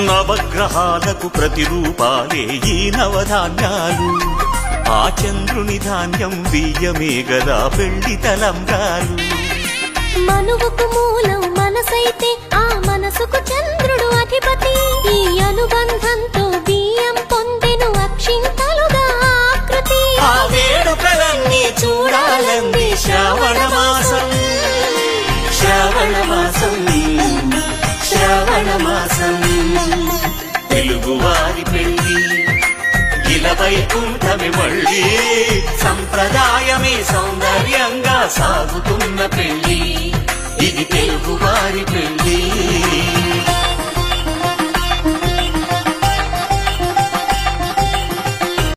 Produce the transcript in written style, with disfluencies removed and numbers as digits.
నవగ్రహాలకు ప్రతిరూపాలే ఈ నవధాన్యాలు ఆ చంద్రుని ధాన్యం బియ్యమే గదా పెళ్లి తలంబ్రాలు మనువుకు మూలం మనసైతే ఆ మనసుకు చంద్రుడు అధిపతి ఈ అనుబంధంతో బియ్యం పొందెను అక్షింతలుగా ఆకృతి ఆ వేడుకలన్నీ చూడాలంది శ్రావణ మాసం శ్రావణ మాసం శ్రావణ మాసం తెలుగువారి పెళ్లి ఇలా వైకుంఠమే మళ్ళీ సంప్రదాయమే సౌందర్యంగా సాగుతున్న పెళ్లి ఇది తెలుగువారి పెళ్లి